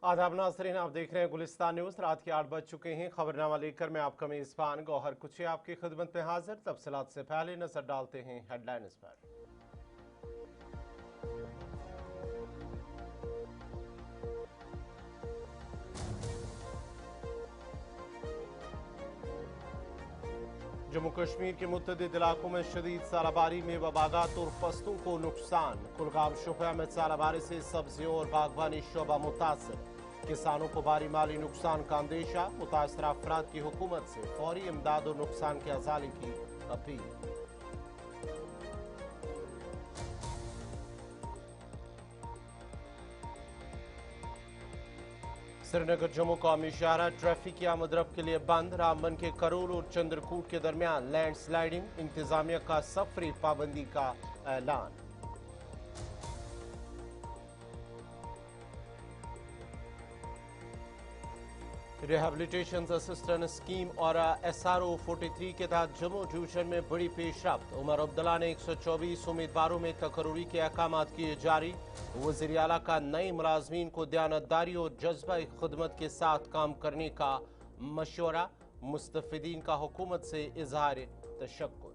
आदाब नाज़रीन, आप देख रहे हैं गुलिस्तान न्यूज़। रात के 8 बज चुके हैं। खबरनामा लेकर मैं आपका मेज़बान गौहर कुछ आपकी खिदमत में हाजिर। तफसीलात से पहले नजर डालते हैं हेडलाइंस पर। जम्मू कश्मीर के मुतअद्दिद इलाकों में शदीद सालाबारी में बागात और फसलों को नुकसान। कुलगाम शोपियां में सालाबारी से सब्जियों और बागबानी शोबा मुतासर। किसानों को भारी माली नुकसान का अंदेशा। मुतासर अफराद की हुकूमत से फौरी इमदाद और नुकसान के अजाले की अपील। श्रीनगर जम्मू कौमी शाहरा ट्रैफिक की आमदरफ्त के लिए बंद। रामबन के करोल और चंद्रकूट के दरमियान लैंड स्लाइडिंग। इंतजामिया का सफरी पाबंदी का ऐलान। रिहेबिलिटेशन असिस्टेंट स्कीम और SRO 43 के तहत जम्मू डिवीजन में बड़ी पेशरफ्त। उमर अब्दुल्ला ने 124 उम्मीदवारों में तकर्रुरी के अहकाम किए जारी। वज़ीर आला का नए मुलाजमीन को दयानतदारी और जज्बा खिदमत के साथ काम करने का मशवरा। मुस्तफिदीन का हुकूमत से इजहार तशक्कुर।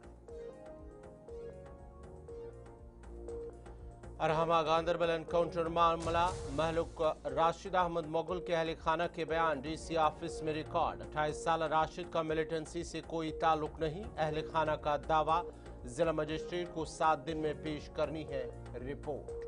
अरहमा गांदरबल एनकाउंटर मामला। महलुक राशिद अहमद मुगल के अहल खाना के बयान DC ऑफिस में रिकॉर्ड। 28 साल राशिद का मिलिटेंसी से कोई ताल्लुक नहीं। अहल खाना का दावा। जिला मजिस्ट्रेट को 7 दिन में पेश करनी है रिपोर्ट।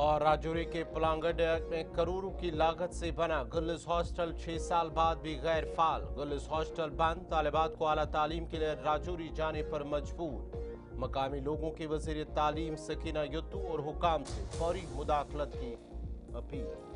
और राजौरी के पलांगड में करोड़ों की लागत से बना गर्ल्स हॉस्टल 6 साल बाद भी गैर फाल। गर्ल्स हॉस्टल बंद। तालिबात को आला तालीम के लिए राजौरी जाने पर मजबूर। मकामी लोगों के वज़ीर तालीम सकीना यत्तू और हुकाम से फौरी मुदाखलत की अपील।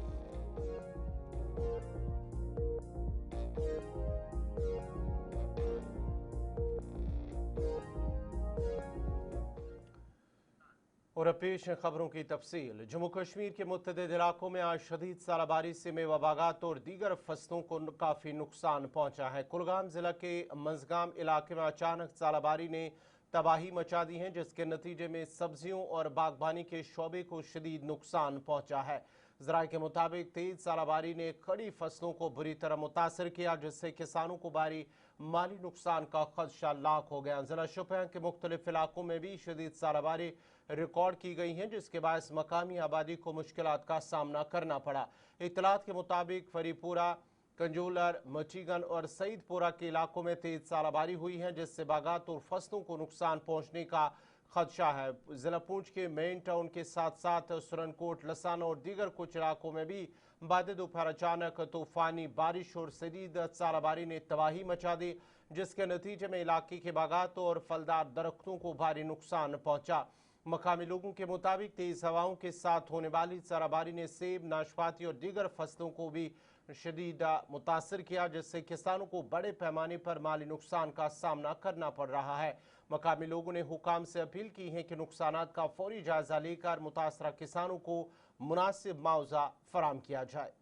और पेश है खबरों की तफसील। जम्मू कश्मीर के मुतअद्दिद इलाकों में आज शदीद सालाबारी से मेवा बागात और दीगर फसलों को काफ़ी नुकसान पहुंचा है। कुलगाम जिला के मंजगाम इलाके में अचानक सालाबारी ने तबाही मचा दी है, जिसके नतीजे में सब्जियों और बागबानी के शोबे को शदीद नुकसान पहुंचा है। ज़राए के मुताबिक तेज सालाबारी ने खड़ी फसलों को बुरी तरह मुतासर किया, जिससे किसानों को भारी माली नुकसान का खदशा लाक हो गया। जिला शोपियां के मुख्तलिफ इलाकों में भी शदीद सालाबारी रिकॉर्ड की गई हैं, जिसके बायस मकामी आबादी को मुश्किलात का सामना करना पड़ा। इत्तलात के मुताबिक फरीपुरा, कंजूलर, मचीगन और सईदपुरा के इलाकों में तेज सालाबारी हुई है, जिससे बागात और फसलों को नुकसान पहुंचने का खदशा है। जिला पूंछ के मेन टाउन के साथ साथ सुरनकोट, लसाना और दीगर कुछ इलाकों में भी बाद दोपहर अचानक तूफानी बारिश और शदीद सालाबारी ने तबाही मचा दी, जिसके नतीजे में इलाके के बागात और फलदार दरख्तों को भारी नुकसान पहुंचा। मकामी लोगों के मुताबिक तेज हवाओं के साथ होने वाली सालाबारी ने सेब, नाशपाती और दीगर फसलों को भी शदीद मुतासर किया, जिससे किसानों को बड़े पैमाने पर माली नुकसान का सामना करना पड़ रहा है। मकामी लोगों ने हुकाम से अपील की है कि नुकसानात का फौरी जायजा लेकर मुतासरा किसानों को मुनासिब मुआवजा फराम किया जाए।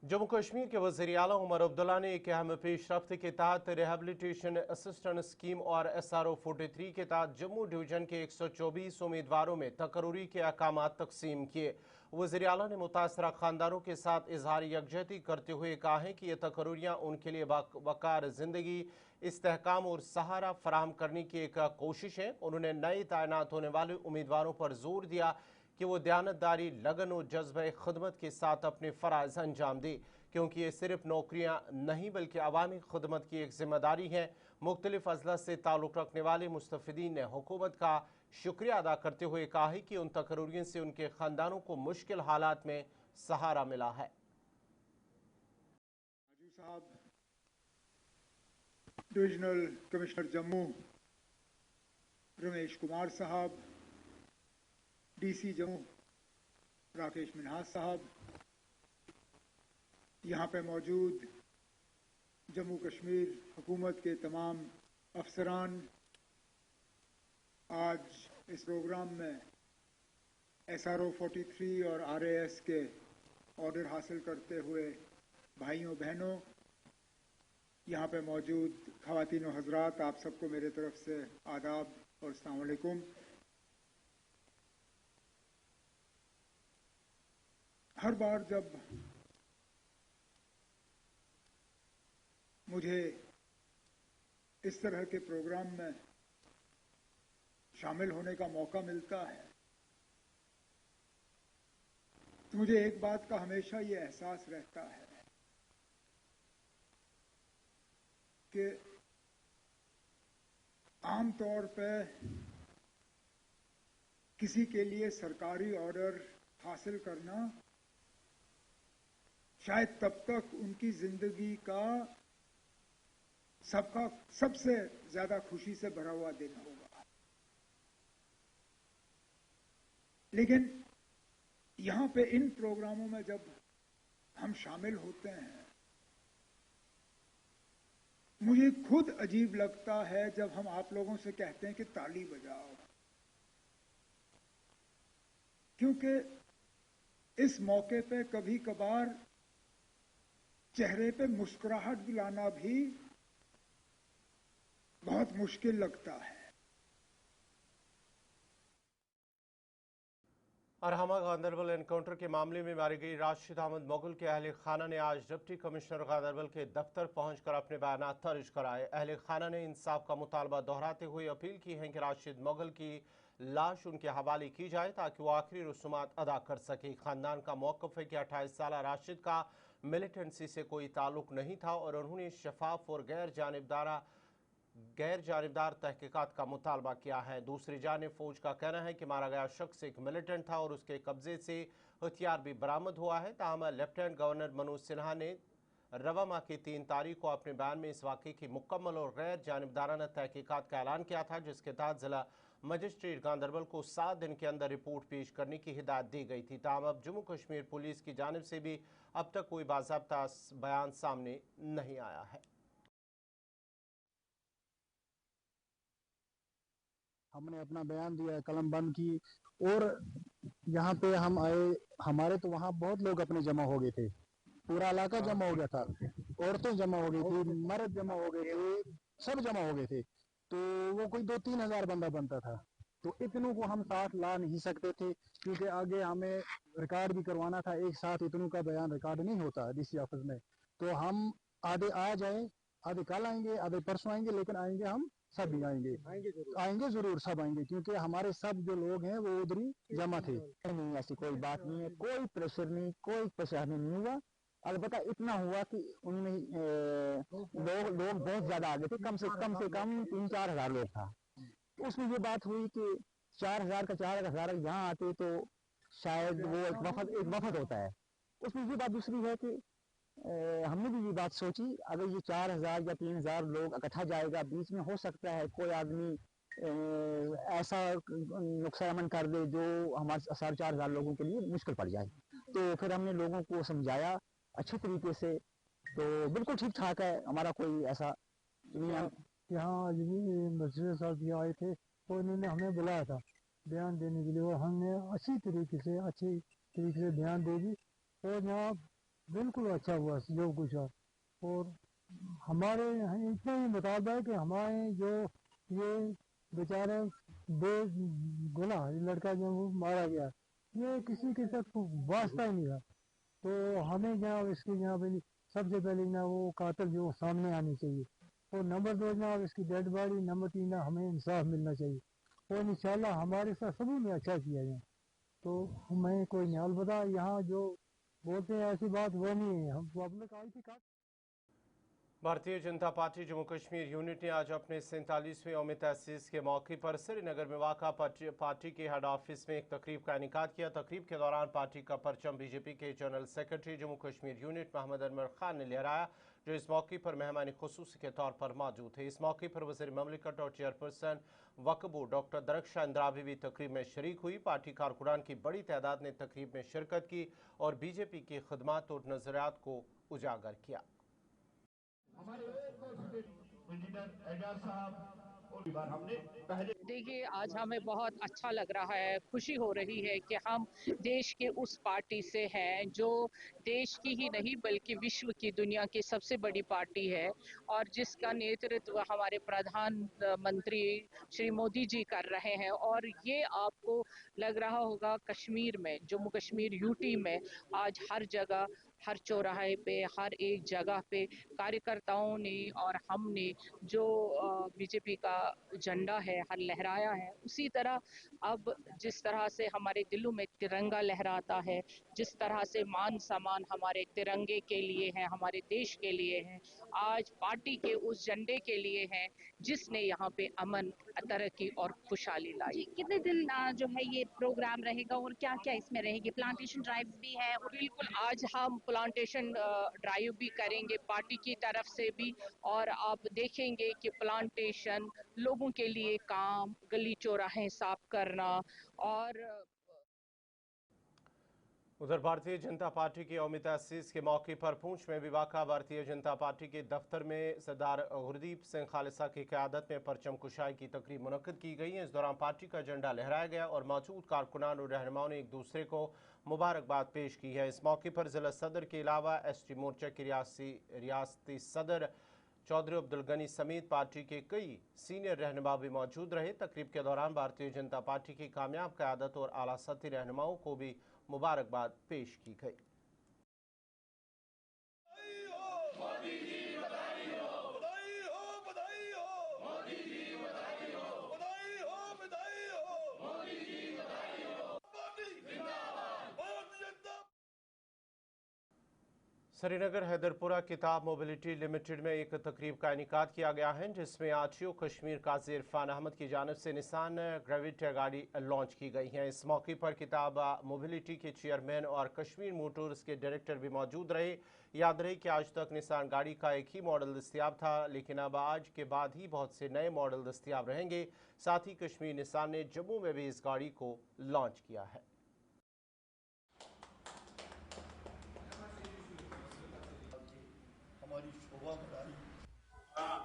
जम्मू कश्मीर के वज़ीर आला उमर अब्दुल्ला ने एक अहम पेशरफ्त के तहत रिहेबिलिटेशन असिस्टेंट स्कीम और SRO 43 के तहत जम्मू डिवीजन के 124 उम्मीदवारों में तकर्रुरी के अहकाम तकसीम किए। वज़ीर आला ने मुतासरा खानदानों के साथ इजहार यकजहती करते हुए कहा है कि ये तकर्रुरियाँ उनके लिए वकार ज़िंदगी, इस्तेहकाम और सहारा फराहम करने की एक कोशिश है। उन्होंने नए तैनात होने वाले उम्मीदवारों पर जोर दिया कि वो दयानतदारी, लगन और जज्बे खिदमत के साथ अपने फ़राइज़ अंजाम दे, क्योंकि ये सिर्फ नौकरियाँ नहीं बल्कि अवामी खिदमत की एक जिम्मेदारी है। मुख्तलिफ अजला से ताल्लुक़ रखने वाले मुस्तफ़िदीन ने हुकूमत का शुक्रिया अदा करते हुए कहा है कि उन तकर्रुरियों से उनके ख़ानदानों को मुश्किल हालात में सहारा मिला है। डिविजनल कमिश्नर जम्मू रमेश कुमार साहब, DC जम्मू राकेश मिन्हास साहब, यहाँ पे मौजूद जम्मू कश्मीर हुकूमत के तमाम अफसरान, आज इस प्रोग्राम में SRO 43 और RAS के ऑर्डर हासिल करते हुए भाइयों बहनों, यहाँ पे मौजूद ख़वातीन और हज़रात, आप सबको मेरे तरफ से आदाब और अस्सलाम वालेकुम। हर बार जब मुझे इस तरह के प्रोग्राम में शामिल होने का मौका मिलता है तो मुझे एक बात का हमेशा ये एहसास रहता है कि आम तौर पे किसी के लिए सरकारी ऑर्डर हासिल करना शायद तब तक उनकी जिंदगी का सबसे ज्यादा खुशी से भरा हुआ दिन होगा, लेकिन यहां पे इन प्रोग्रामों में जब हम शामिल होते हैं मुझे खुद अजीब लगता है जब हम आप लोगों से कहते हैं कि ताली बजाओ, क्योंकि इस मौके पे कभी कभार चेहरे पे मुस्कुराहट भी लाना भी बहुत मुश्किल लगता है। अरहमा गांदरबल एनकाउंटर के मामले में मारी गई राशिद अहमद मोगल के अहल खाना ने आज डिप्टी कमिश्नर गांदरबल के दफ्तर पहुंचकर अपने बयानात दर्ज कराए। अहल खाना ने इंसाफ का मुतालबा दोहराते हुए अपील की है कि राशिद मोगल की लाश उनके हवाले की जाए ताकि वो आखिरी रसूमात अदा कर सके। खानदान का मौक़िफ़ है कि 28 साल राशिद का मिलिटेंसी से कोई ताल्लुक नहीं था और उन्होंने शफाफ और गैर जानिबदार तहकीकात का मुतालबा किया है। दूसरी जानिब फौज का कहना है कि मारा गया शख्स एक मिलिटेंट था और उसके कब्जे से हथियार भी बरामद हुआ है। ताहम लेफ्टिनेंट गवर्नर मनोज सिन्हा ने रवा माह की 3 तारीख को अपने बयान में इस वाक़े की मुकम्मल और गैर जानिबदाराना तहकीकात का ऐलान किया था, जिसके तहत जिला मजिस्ट्रेट गांदरबल को 7 दिन के अंदर रिपोर्ट पेश करने की हिदायत दी गई थी। ताहम अब जम्मू कश्मीर पुलिस की जानिब से भी अब तक कोई बाज़ाब्ता बयान सामने नहीं आया है। हमने अपना बयान दिया, कलम बंद की और यहाँ पे हम आए। हमारे तो वहाँ बहुत लोग अपने जमा हो गए थे, पूरा इलाका जमा हो गया था, औरतें जमा हो गई थी, मर्द जमा हो गए थे, सब जमा हो गए थे। तो वो कोई 2-3 हजार बंदा बनता था, तो इतनों को हम साथ ला नहीं सकते थे क्योंकि आगे हमें रिकॉर्ड भी करवाना था। एक साथ इतनों का बयान रिकॉर्ड नहीं होता डीसी ऑफिस में। तो हम आधे आ जाए, आधे कल आएंगे, आधे परसों आएंगे, लेकिन आएंगे हम सब ही आएंगे जरूर सब आएंगे, क्योंकि हमारे सब जो लोग हैं वो उधर ही जमा थे। नहीं, ऐसी कोई बात नहीं है, कोई प्रेशर नहीं, कोई परेशानी नहीं हुआ। अलबत्ता इतना हुआ कि उनमें लोग बहुत ज्यादा आ गए थे, कम से कम 3-4 हजार लोग था। उसमें ये बात हुई कि 4 हजार का 4 हजार यहाँ आते तो शायद वो एक वफद होता है। उसमें ये बात दूसरी है कि हमने भी ये बात सोची, अगर ये 4 हजार या 3 हजार लोग इकट्ठा जाएगा, बीच में हो सकता है कोई आदमी ऐसा नुकसान कर दे जो हमारे 4.5 हजार लोगों के लिए मुश्किल पड़ जाए। तो फिर हमने लोगों को समझाया अच्छे तरीके से, तो बिल्कुल ठीक ठाक है, हमारा कोई ऐसा नहीं है। यहाँ मजिस्ट्रेट साहब भी आए थे तो उन्होंने हमें बुलाया था बयान देने के लिए, और हमने अच्छी तरीके से बयान दे दी और यहाँ बिल्कुल अच्छा हुआ जो कुछ हुआ। और हमारे यहाँ इतना ही मुताबिक है कि हमारे जो ये बेचारे गुना लड़का जो मारा गया, ये किसी के साथ वास्ता ही नहीं था। तो हमें जनाब इसकी जनाब सबसे पहले ना वो कातिल जो सामने आनी चाहिए, और नंबर 2 जनाब इसकी डेड बॉडी, नंबर 3 ना हमें इंसाफ मिलना चाहिए। और इंशाल्लाह हमारे साथ सभी ने अच्छा किया है, तो मैं कोई नहीं, अलबत्ता यहाँ जो बोलते हैं ऐसी बात वो नहीं है। हम पब्लिक आई थी भारतीय जनता पार्टी जम्मू कश्मीर यूनिट ने आज अपने 47वें यौम तहसीस के मौके पर श्रीनगर में वाक़ा पार्टी के हेड ऑफिस में एक तकरीब का इनेकाद किया। तकरीब के दौरान पार्टी का परचम बीजेपी के general secretary Jammu Kashmir unit Mohammad Anwar Khan ने लहराया, जो इस मौके पर मेहमान खुसूसी के तौर पर मौजूद थे। इस मौके पर वज़ीर ममलिकत और चेयरपर्सन वक्फ डॉक्टर दरख्शां इंद्रावी भी तकरीब में शरीक हुई। पार्टी कारकुनान की बड़ी तादाद ने तकरीब में शिरकत की और बीजेपी की खदमात और नज़रियात को उजागर किया। हमारे इंजीनियर एजाज साहब देखिए, आज हमें बहुत अच्छा लग रहा है, खुशी हो रही है कि हम देश के उस पार्टी से हैं जो देश की ही नहीं बल्कि विश्व की, दुनिया की सबसे बड़ी पार्टी है और जिसका नेतृत्व हमारे प्रधानमंत्री श्री मोदी जी कर रहे हैं। और ये आपको लग रहा होगा कश्मीर में, जम्मू कश्मीर यूटी में आज हर जगह, हर चौराहे पे, हर एक जगह पे कार्यकर्ताओं ने और हमने जो बीजेपी का झंडा है हर लहराया है, उसी तरह अब जिस तरह से हमारे दिलों में तिरंगा लहराता है, जिस तरह से मान सम्मान हमारे तिरंगे के लिए है, हमारे देश के लिए है, आज पार्टी के उस झंडे के लिए है जिसने यहाँ पे अमन, तरक्की और खुशहाली लाई। जी, कितने दिन जो है ये प्रोग्राम रहेगा और क्या क्या इसमें रहेगी? प्लांटेशन ड्राइव भी है और बिल्कुल, आज हम प्लांटेशन ड्राइव भी करेंगे पार्टी की तरफ से भी, और आप देखेंगे कि प्लांटेशन, लोगों के लिए काम, गली चौराहे साफ करना और उधर भारतीय जनता पार्टी की यौम तअसीस के मौके पर पूंछ में भी वाक़ा भारतीय जनता पार्टी के दफ्तर में सरदार गुरदीप सिंह खालसा की क़यादत में परचम कुशाई की तकरीब मुनक्किद की गई। इस दौरान पार्टी का झंडा लहराया गया और मौजूद कारकुनान और रहनुमाओं ने एक दूसरे को मुबारकबाद पेश की है। इस मौके पर ज़िला सदर के अलावा एसटी मोर्चा के रियासती सदर चौधरी अब्दुल गनी समेत पार्टी के कई सीनियर रहनुमा भी मौजूद रहे। तकरीब के दौरान भारतीय जनता पार्टी की कामयाब क़यादत और आला सतही रहनुमाओं को भी मुबारकबाद पेश की गई। श्रीनगर हैदरपुरा किताब मोबिलिटी लिमिटेड में एक तकरीब का इनेकाद किया गया है जिसमें आरटीओ कश्मीर काजी इरफान अहमद की जानिब से निसान ग्रेविटा गाड़ी लॉन्च की गई है। इस मौके पर किताब मोबिलिटी के चेयरमैन और कश्मीर मोटर्स के डायरेक्टर भी मौजूद रहे। याद रहे कि आज तक निसान गाड़ी का एक ही मॉडल दस्तियाब था, लेकिन अब आज के बाद ही बहुत से नए मॉडल दस्तियाब रहेंगे। साथ ही कश्मीर निसान ने जम्मू में भी इस गाड़ी को लॉन्च किया है।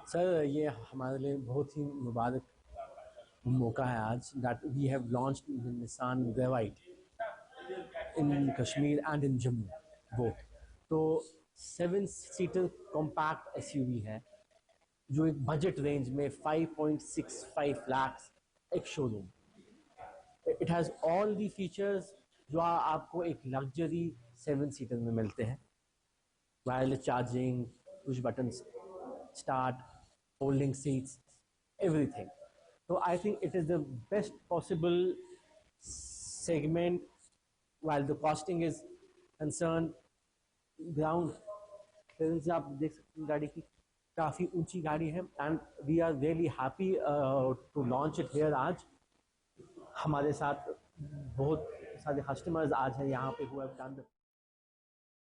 सर, ये हमारे लिए बहुत ही मुबारक मौका है आज that we have launched Nissan Gravite in Kashmir and in Jammu both. तो 7 सीटर कॉम्पैक्ट एसयूवी है जो एक बजट रेंज में 5.65 लाख, एक showroom. It has all the features जो आपको एक लग्जरी 7 सीटर में मिलते हैं, wireless charging, push button start, holding seats, everything. So I think it is the best possible segment while the costing is concerned. Ground clearance आप देख सकते हैं, गाड़ी की काफ़ी ऊंची गाड़ी है and we are really happy to launch it here आज। हमारे साथ बहुत सारे कस्टमर्स आज हैं यहाँ पे who have done the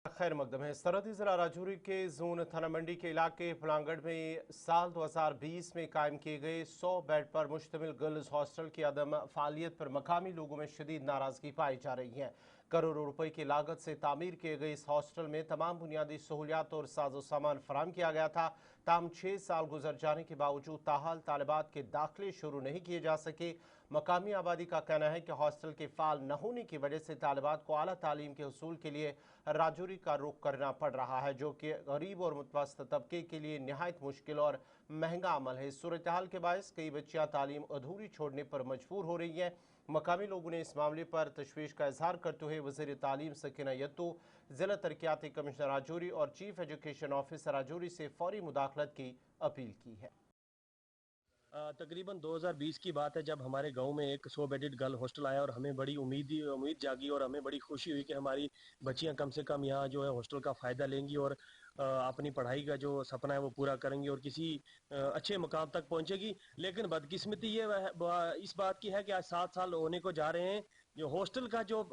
खैर मकदम है। सरहदी ज़िला राजौरी के जोन थाना मंडी के इलाके फलांगढ़ में साल 2020 में कायम किए गए 100 बेड पर मुश्तमिल गर्ल्स हॉस्टल की अदम फ़ालियत पर मकामी लोगों में शदीद नाराज़गी पाई जा रही है। करोड़ों रुपए की लागत से तामीर किए गए इस हॉस्टल में तमाम बुनियादी सहूलियात और साजो सामान फराम किया गया था। ताम 6 साल गुजर जाने के बावजूद ताहाल तालिबात के दाखिले शुरू नहीं किए जा सके। मकामी आबादी का कहना है कि हॉस्टल के फाल न होने की वजह से तालिबात को आला तालीम के हसूल के लिए राजौरी का रुख करना पड़ रहा है, जो कि गरीब और मुतवस्सित तबके के लिए नहायत मुश्किल और महंगा अमल है। इस सूरत हाल के बायस कई बच्चियां तालीम अधूरी छोड़ने पर मजबूर हो रही हैं। मकामी लोगों ने इस मामले पर तशवीश का इजहार करते हुए वज़ीर तालीम सकीना यत्तू, ज़िला तरक्याती कमिश्नर राजौरी और चीफ एजुकेशन ऑफिसर राजौरी से फौरी मुदाखलत की अपील की है। तकरीबन 2020 की बात है जब हमारे गांव में एक 100 बेडेड गर्ल हॉस्टल आया और हमें बड़ी उम्मीद जागी और हमें बड़ी खुशी हुई कि हमारी बच्चियां कम से कम यहाँ जो है हॉस्टल का फ़ायदा लेंगी और अपनी पढ़ाई का जो सपना है वो पूरा करेंगी और किसी अच्छे मुकाम तक पहुंचेगी। लेकिन बदकिस्मती ये इस बात की है कि आज 7 साल होने को जा रहे हैं, जो हॉस्टल का जो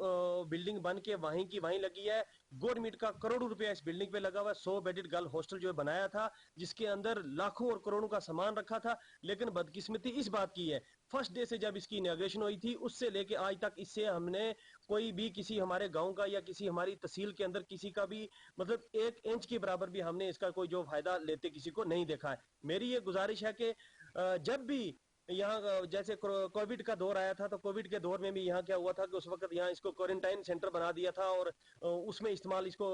बिल्डिंग बन के वहीं की वहीं लगी है। गवर्नमेंट का करोड़ों रुपया इस बिल्डिंग पे लगा हुआ है। 100 बेडेड गर्ल हॉस्टल जो बनाया था जिसके अंदर लाखों और करोड़ों का सामान रखा था। लेकिन बदकिस्मती इस बात की है, फर्स्ट डे से जब इसकी इनॉग्रेशन हुई थी उससे लेके आज तक इससे हमने कोई भी किसी हमारे गांव का या किसी हमारी तहसील के अंदर किसी का भी मतलब 1 इंच के बराबर भी हमने इसका कोई जो फायदा लेते किसी को नहीं देखा है। मेरी ये गुजारिश है कि जब भी यहाँ जैसे कोविड का दौर आया था, तो कोविड के दौर में भी यहाँ क्या हुआ था कि उस वक्त यहाँ इसको क्वारंटाइन सेंटर बना दिया था और उसमें इस्तेमाल इसको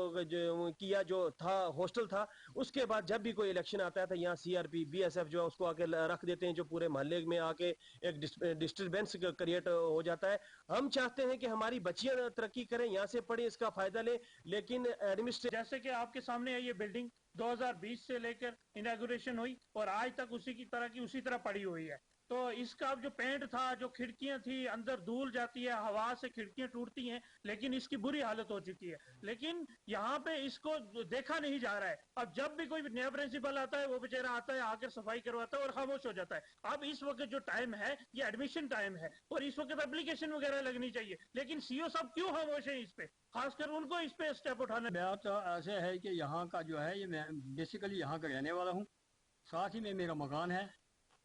किया जो था, हॉस्टल था। उसके बाद जब भी कोई इलेक्शन आता है तो यहाँ सीआरपी बीएसएफ जो है उसको आके रख देते हैं, जो पूरे मोहल्ले में आके एक डिस्टर्बेंस क्रिएट हो जाता है। हम चाहते हैं कि हमारी बच्चियां तरक्की करें, यहाँ से पढ़े, इसका फायदा लें, लेकिन एडमिनिस्ट्रेशन जैसे कि आपके सामने है ये बिल्डिंग 2020 से लेकर इनॉग्रेशन हुई और आज तक उसी की तरह की उसी तरह पड़ी हुई है। तो इसका जो पेंट था, जो खिड़कियां थी, अंदर धूल जाती है, हवा से खिड़कियां टूटती हैं, लेकिन इसकी बुरी हालत हो चुकी है। लेकिन यहाँ पे इसको देखा नहीं जा रहा है। अब जब भी कोई नया प्रिंसिपल आता है, वो बेचारा आता है, आकर सफाई करवाता है और खामोश हो जाता है। अब इस वक्त जो टाइम है ये एडमिशन टाइम है और इस वक्त एप्लीकेशन वगैरह लगनी चाहिए, लेकिन सीओ साहब क्यों खामोश है इस पे? खासकर उनको इस पे स्टेप उठाना। बात तो ऐसे है कि यहाँ का जो है, ये मैं बेसिकली यहाँ का रहने वाला हूँ, साथ ही में मेरा मकान है।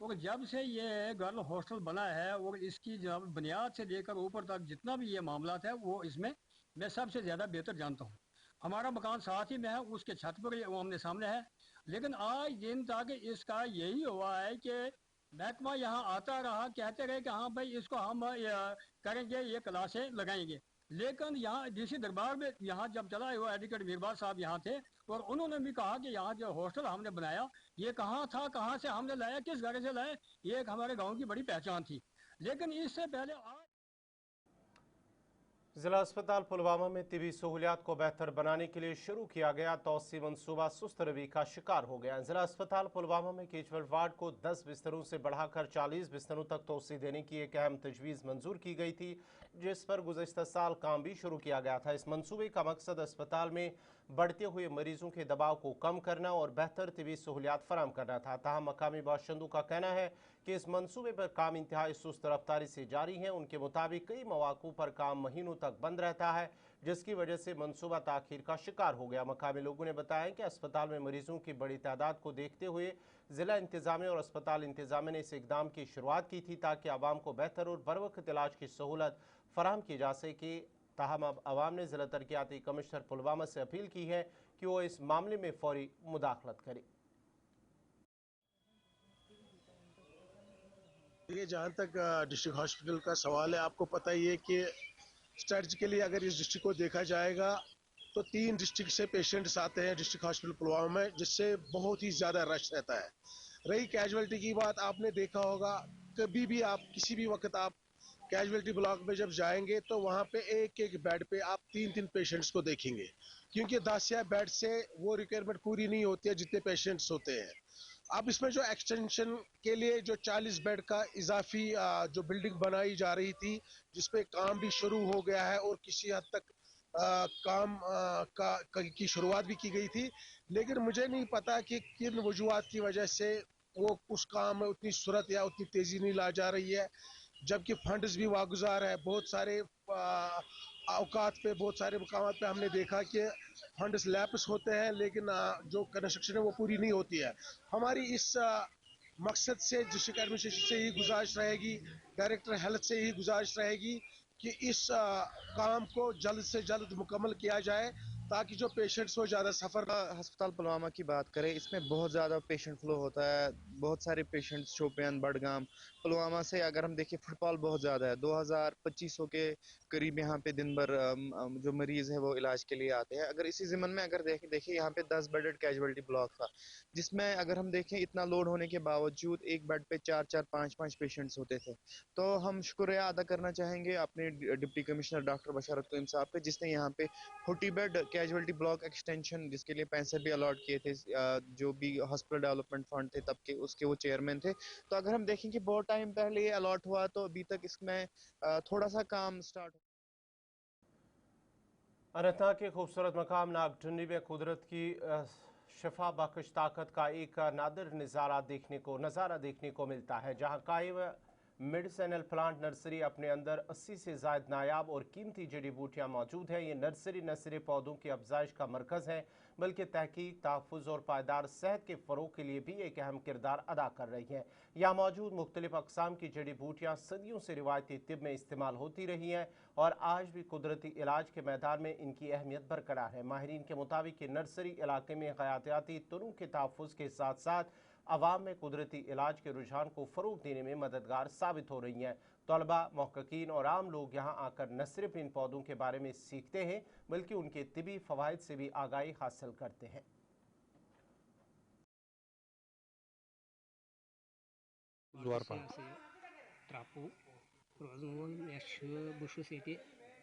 और जब से ये गर्ल हॉस्टल बना है और इसकी जब बुनियाद से लेकर ऊपर तक जितना भी ये मामला है, वो इसमें मैं सबसे ज़्यादा बेहतर जानता हूँ। हमारा मकान साथ ही में है, उसके छत पर वो हमने सामने है। लेकिन आज दिन तक इसका यही हुआ है कि महकमा यहाँ आता रहा, कहते रहे कि हाँ भाई इसको हम करेंगे, ये क्लासें लगाएंगे। लेकिन यहाँ डीसी दरबार में यहाँ जब चला हुआ एडवोकेट मीरबाज साहब यहाँ थे और उन्होंने भी कहा कि यहाँ जो हॉस्टल हमने बनाया ये कहाँ था, कहाँ से हमने लाया, किस घर से लाया, ये एक हमारे गांव की बड़ी पहचान थी। लेकिन इससे पहले जिला अस्पताल पुलवामा में तिबी सहूलियात को बेहतर बनाने के लिए शुरू किया गया तौसी मंसूबा सुस्त रवि का शिकार हो गया। जिला अस्पताल पुलवामा में कैजुअल वार्ड को 10 बिस्तरों से बढ़ाकर 40 बिस्तरों तक तौसी देने की एक अहम तजवीज़ मंजूर की गई थी, जिस पर गुज़श्ता साल काम भी शुरू किया गया था। इस मंसूबे का मकसद अस्पताल में बढ़ते हुए मरीजों के दबाव को कम करना और बेहतर तिबी सहूलियात फराहम करना था। ताहम मकामी बाशिंदों का कहना है कि इस मंसूबे पर काम इंतहाई सुस्त रफ्तारी से जारी है। उनके मुताबिक कई मौक़ों पर काम महीनों तक बंद रहता है, जिसकी वजह से मंसूबा ताख़ीर का शिकार हो गया। मकामी लोगों ने बताया कि अस्पताल में मरीजों की बड़ी तादाद को देखते हुए ज़िला इंतज़ामिया और अस्पताल इंतज़ामिया ने इस इक़दाम की शुरुआत की थी ताकि आवाम को बेहतर और बरवक्त इलाज की सहूलत फराहम की जा सके। ताहम अब आवाम ने ज़िला तरक्याती कमिश्नर पुलवामा से अपील की है कि वो इस मामले में फौरी मुदाखलत करे। देखिए, जहाँ तक डिस्ट्रिक्ट हॉस्पिटल का सवाल है, आपको पता ही है कि स्ट्रेटजिकली अगर इस डिस्ट्रिक्ट को देखा जाएगा तो 3 डिस्ट्रिक्ट से पेशेंट्स आते हैं डिस्ट्रिक्ट हॉस्पिटल पुलवामा में, जिससे बहुत ही ज़्यादा रश रहता है। रही कैजुअलिटी की बात, आपने देखा होगा कभी भी आप किसी भी वक्त आप कैजुअलिटी ब्लॉक में जब जाएंगे तो वहाँ पे एक एक बेड पे आप 3-3 पेशेंट्स को देखेंगे, क्योंकि 10 या बेड से वो रिक्वायरमेंट पूरी नहीं होती है जितने पेशेंट्स होते हैं। अब इसमें जो एक्सटेंशन के लिए जो 40 बेड का इजाफी जो बिल्डिंग बनाई जा रही थी, जिसपे काम भी शुरू हो गया है और किसी हद तक काम की शुरुआत भी की गई थी, लेकिन मुझे नहीं पता कि किन वजूहात की वजह से वो उस काम में उतनी सूरत या उतनी तेजी नहीं ला जा रही है, जबकि फंड्स भी वागुजार है। बहुत सारे औकात पे, बहुत सारे मुकामात पे हमने देखा कि फंड्स लैप्स होते हैं, लेकिन जो कंस्ट्रक्शन है वो पूरी नहीं होती है। हमारी इस मकसद से डिस्ट्रिक्ट एडमिनिस्ट्रेशन से ही गुजारिश रहेगी, डायरेक्टर हेल्थ से ही गुजारिश रहेगी कि इस काम को जल्द से जल्द मुकम्मल किया जाए ताकि जो पेशेंट्स हो ज़्यादा सफ़र। अस्पताल पुलवामा की बात करें, इसमें बहुत ज़्यादा पेशेंट फ्लो होता है। बहुत सारे पेशेंट्स शोपियान, बडगाम, पुलवामा से अगर हम देखें फुटफॉल बहुत ज़्यादा है। 2500 के करीब यहाँ पे दिन भर जो मरीज़ है वो इलाज के लिए आते हैं। अगर इसी ज़िमन में अगर देखें यहाँ पे 10 बेडेड कैजुअलिटी ब्लॉक था, जिसमें अगर हम देखें इतना लोड होने के बावजूद एक बेड पे 4-4, 5-5 पेशेंट्स होते थे। तो हम शुक्रिया अदा करना चाहेंगे अपने डिप्टी कमिश्नर डॉक्टर बशरत तोइम साहब पे, जिसने यहाँ पे 40 बेड कैजुअलिटी ब्लॉक एक्सटेंशन, जिसके लिए पैसे भी अलॉट किए थे, जो भी हॉस्पिटल डेवलपमेंट फंड थे तब के, उसके वो चेयरमैन थे। तो अगर हम देखें कि बहुत टाइम पहले ये अलॉट हुआ तो अभी तक इसमें थोड़ा सा काम स्टार्ट। अनंतनाग के खूबसूरत मकाम नागढुन्नी में कुदरत की शफा बख्श ताकत का एक नादिर नज़ारा देखने को मिलता है, जहाँ कायम मेडिसिनल प्लांट नर्सरी अपने अंदर 80 से ज़ायद नायाब और कीमती जड़ी बूटियाँ मौजूद हैं। ये नर्सरी न सिर्फ पौधों की अफजाइश का मरकज़ है, बल्कि तहकीक, तहफ़्फ़ुज़ और पायदार सेहत के फ़रोग़ के लिए भी एक अहम किरदार अदा कर रही हैं। यहाँ मौजूद मुख्तलिफ़ अक़साम की जड़ी बूटियाँ सदियों से रिवायती तिब में इस्तेमाल होती रही हैं और आज भी कुदरती इलाज के मैदान में इनकी अहमियत बरकरार है। माहिरीन के मुताबिक ये नर्सरी इलाके में हयातियाती तनों के तहफ़्फ़ुज़ के साथ साथ आवाम में कुदरती इलाज के रुझान को फ़रोग देने में मददगार साबित हो रही हैं। तलबा, मुहक्किकीन और आम लोग यहाँ आकर न सिर्फ इन पौधों के बारे में सीखते हैं बल्कि उनके तिबी फ़वाइद से भी आगाही हासिल करते हैं।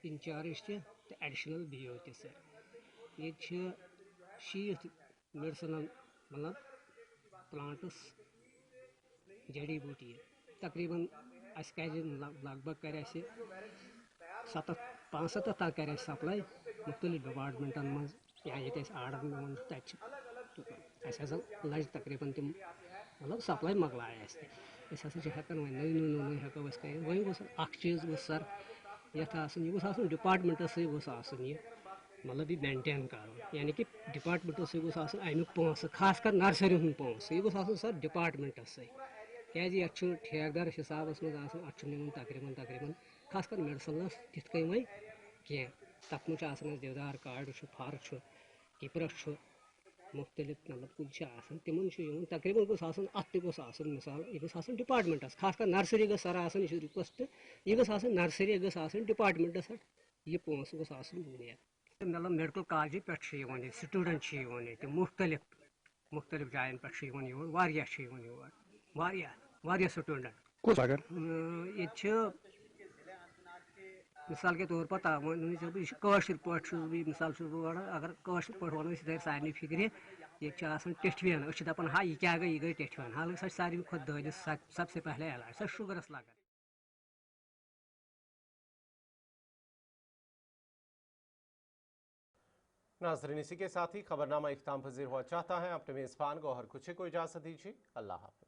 इंचार्ज एडिशनल BO सर ये शीत मेडिसिनल मतलब प्लांट्स जड़ी बूटी तकरीबन लगभग कर 75 तक कर सप्लाई मुख्तलिफ डिपार्टमेंटन मज या ये आर्डर में लज तकरीबन तम मतलब सप्लाई मकलाय हेकान वो नई हेको वही चीज़ सर यह डिपार्टमेंटस सही मतलब यह मेंटेन कर यानी कि डिपार्टमेंटस सही अमुक पोस खास कर नर्सरी हूँ पोस यह सर डिपार्टमेंटस सही क्या ठेकेदार हिसाब मज तकरीबन खास कर मेडिसिनस तिथ कहीं वही कह तथ मज देवदार काड़ फर किप्रस मुख्तलिफ मतलब कुछ तिमन तकरीबन मिसाल यह डिपार्टमेंटस खास कर नर्सरी सर यह रिक्वेस्ट यह नर्सरी डिपार्टमेंटस यह पोस मतलब मेडिकल कॉलेज पे स्टूडेंट मुख्तलिफ जायन पे वारिया स्टूडेंट ये मिसाल के तौर पर कशर पे मिसाल अगर कशर पे वो सारे फिक्र ये टेठवेन दपान हाँ यह क्या गई यह गई टेठवेन हालांकि सर सारे खुद दलिस सबसे पहले इलाज सर शुगरस लगा। नाज़रीन, इसी के साथ ही खबरनामा इख्तिताम पजीर हुआ चाहता है। अपने मेज़बान गौहर कुछे को इजाज़त दीजिए। अल्लाह हाफ़िज़।